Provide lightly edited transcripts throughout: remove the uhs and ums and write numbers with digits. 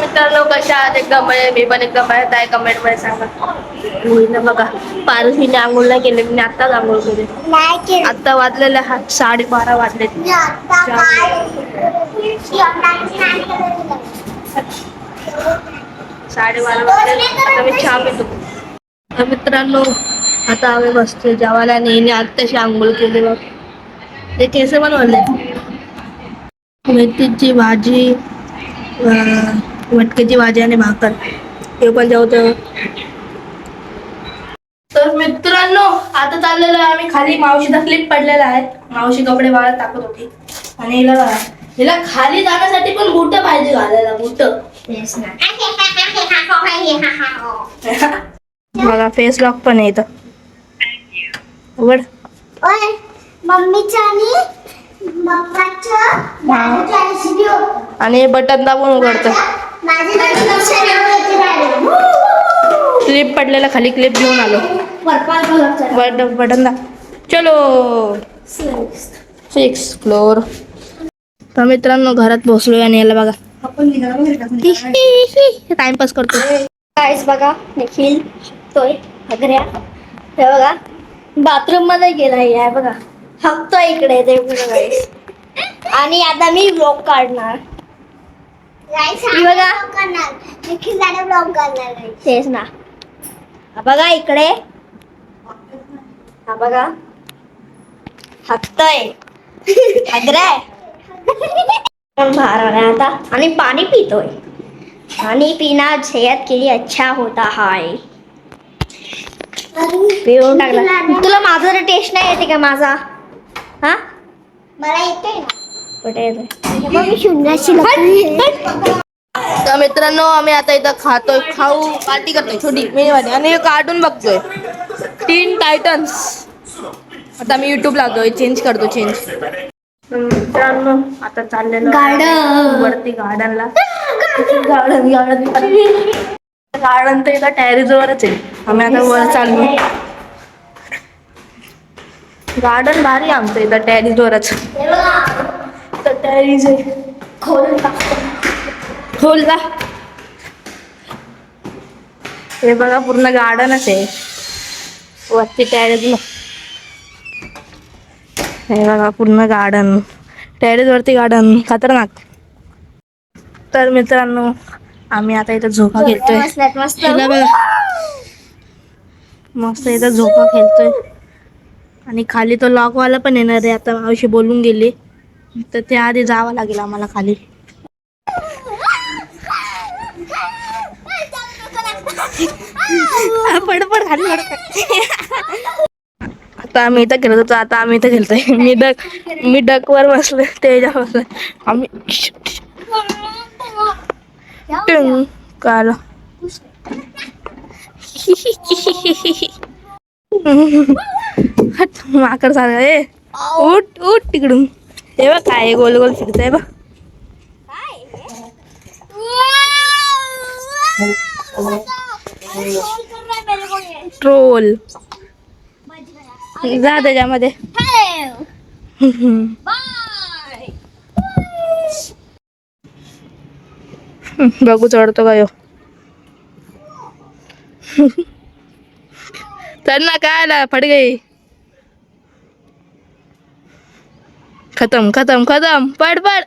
मित्रांनो कशा आहात? एकदम म्हणजे मी पण एकदम मजेत आहे. कमेंट मध्ये सांगा. होईना बघा पारुशीने आंघोळ नाही केली. मी आत्ताच आंघोळ केली. आत्ता वाजलेले 12:30 वाजले. 12:30 वाजले. आता मी चहा पितो. तर मित्रांनो आता आम्ही बसतोय जेवायला. नेहमी आत्ताशी आंघोळ केली बघ. ते केस पण वाढले. मेथीची भाजी, मटकीची भाजी आणि भाकर हे पण जेवतो. तर मित्रांनो आता चाललेलो आहे आम्ही खाली. मावशीचा क्लिप पडलेला आहे. मावशी कपडे वाळत टाकत होती आणि हिला खाली जाण्यासाठी पण बूट पाहिजे घालायला. बूट बघा फेस लॉक पण आहे इथं. उघड. आणि बटन दाबून उघडतं. क्लिप पडलेला खाली क्लिप घेऊन आलो. बटन दाब. चलो 6th फ्लोर. तर मित्रांनो घरात पोहोचलोय आणि याला बघा टाइमपास करतो. गाइस बघा निखिल तोय अगऱ्या हे बघा बाथरूम मध्ये गेलाय आहे बघा. हक्तो इकडे ते गाइस. आणि आता मी व्लॉग काढणार. बघा निखिल दादा व्लॉग काढणार तेच ना. हा बघा इकडे. हा बघा हक्तोय अगऱ्या बाहेर आलाय आता आणि पाणी पितोय. पानी पीना सेहत के लिए अच्छा होता है. पिऊन टाकला. तुला माझा टेस्ट नाही येते का माझा? हा मला येतोय ना. कुठे येतोय? तर मित्रांनो आम्ही आता इथं खातोय. खाऊ पार्टी करतोय छोटी मिनी वाटी. आणि कार्टून बघतोय टीन टायटन्स. आता मी युट्यूब लावतोय. चेंज करतो चेंज. मित्रांनो आता चाललेलो गार्डन वरती गार्डनला. गार्डन तर इथं टॅरेसवरच आहे. आम्ही आता वर चाललो. गार्डन भारी आमचं इथं टॅरेसवरच. तर टॅरेस आहे. खोलला हे बघा पूर्ण गार्डनच आहे. वरती टॅरेसला हे बघा पूर्ण गार्डन. टॅरेस वरती गार्डन खतरनाक. तर मित्रांनो आम्ही आता इथं झोका खेळतोय. ह्याला बघा मस्त इथं झोका खेळतोय. आणि खाली तो लॉकवाला पण येणार आहे. आता मावशी बोलून गेली तर त्या आधी जावं लागेल आम्हाला खाली. पड खाली आता आम्ही इथं खेळत होतो. आता आम्ही इथं खेळतोय. मी डक वर बसलोय. तेजा बसलोय आम्ही. काला माकड सारखं ए उठ उठ तिकडून. ते बघ काय गोल गोल फिरतय बघ. ट्रोल जा त्याच्यामध्ये. बघू चढतो का ह्यो. चल ना काय आला फट गई. खतम खतम खतम. पड पड.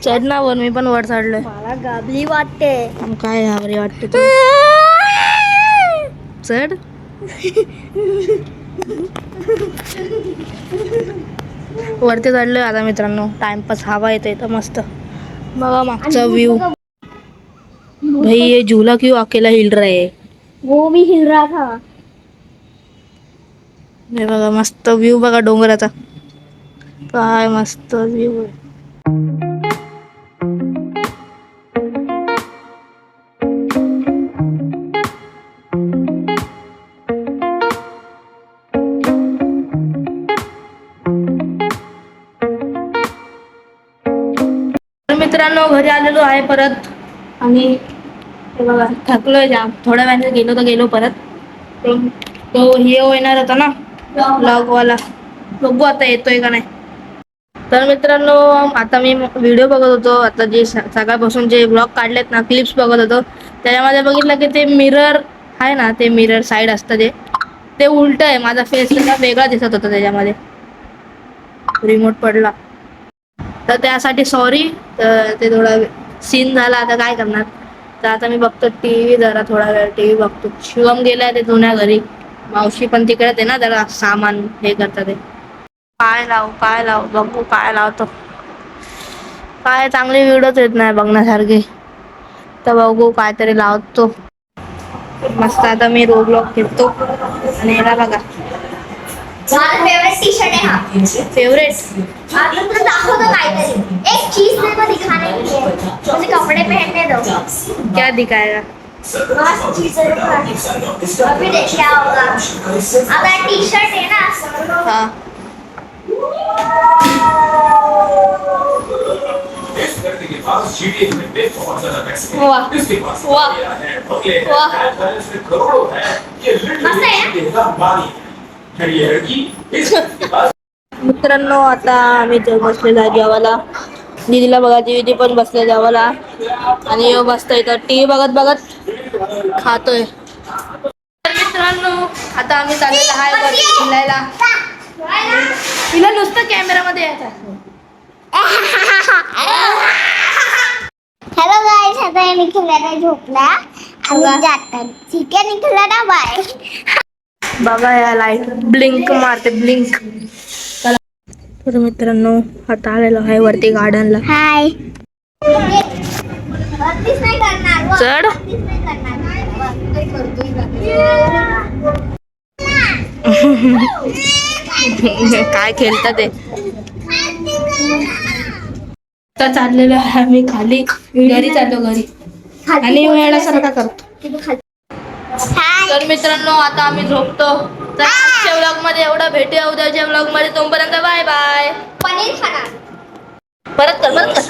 चढ ना वर. मी पण वर चढलोय. मला गाबली वाटते. काय घाबरी वाटते तू. चढ. वरती चढलोय आता मित्रांनो. टाइमपास हवा येते इथं मस्त. बघा मागचा व्यू. भाई ये झूला क्यों अकेला हिल रहा है. वो भी हिल रहा था. हे बघा मस्त व्यू बघा डोंगराचा. काय मस्त व्यू आहे. मित्रांनो घरी आलेलो आहे परत. आणि हे बघा थकलोय जाम. थोड्या वेळाने गेलो परत. तो हे येणार होता ना ब्लॉगवाला. बघू आता येतोय का नाही. तर मित्रांनो, आता मी व्हिडिओ बघत होतो, आता जे सकाळपासून जे ब्लॉग काढलेत ना, क्लिप्स बघत होतो, त्याच्यामध्ये बघितलं की ते मिरर आहे ना, ते मिरर साईड असतं ते उलट आहे. माझा फेस त्याचा वेगळा दिसत होता त्याच्यामध्ये. रिमोट पडला तर त्यासाठी सॉरी. तर ते थोडा सीन झाला, आता काय करणार. तर आता मी बघतो टीव्ही, जरा थोडा वेळ टीव्ही बघतो. शिवम गेलाय ते जुन्या घरी, मावशी पण तिकडेच आहे ना, जरा सामान हे करतात ते. काय लाव बघू काय लावतो. काय चांगली व्हिडिओच येत नाही बघण्यासारखी, तर बघू काहीतरी लावतो मस्त. आता मी रोब्लॉक खेळतो आणि याला बघा, माझा फेवरेट टी शर्ट आहे हा. फेवरेट. आता तुला दाखवतो काहीतरी. एक चीज मेरे को दिखाने के लिए मुझे कपड़े पहनने दो. क्या दिखाएगा? मस्त चीज है ना. अभी देख क्या होगा. आता टी शर्ट है ना. हाँ इस व्यक्ति के पास जीडीए में बहुत ज्यादा पैसे वाह, हैं। इसके पास वाह, गाड़ियां हैं, बंगले हैं, वाह। बैंक बैलेंस में करोड़ों है। ये मस्त है। लिटरली जीडीए का मानी है। ये लड़की इस व्यक्ति के पास मित्रांनो, आता आम्ही तर बसलेलो आहे जेवायला. दीदीला बघा, दीदी पण बसले जेवायला आणि यो मस्त इथं टीव्ही बघत बघत खातोय. तर मित्रांनो, आता आम्ही चाललेलो आहे वरती फिरायला. तिला नुसतं कॅमेरामध्ये यायचं. हॅलो गाइस, आता निखिलला झोपला. आम्ही जातात. ठीक आहे निखिलला ना, बाय. बघा या लाईट ब्लिंक मारते, ब्लिंक. तर मित्रांनो, आता आलेलो आहे वरती गार्डनला. हाय. वरतीच नाही करणार. चढ. वरतीच नाही करणार. काय खेळतात ते. तर चाललेलो आहे आम्ही खाली, घरी चाललो घरी. आणि वेळासारखा करतो. हाय. तर मित्रांनो, आता आम्ही झोपतो. तर आजच्या व्लॉग मध्ये एवढं, भेटूया उद्याच्या व्लॉग मध्ये. तोपर्यंत बाय बाय. पनीर खाणार. परत कर.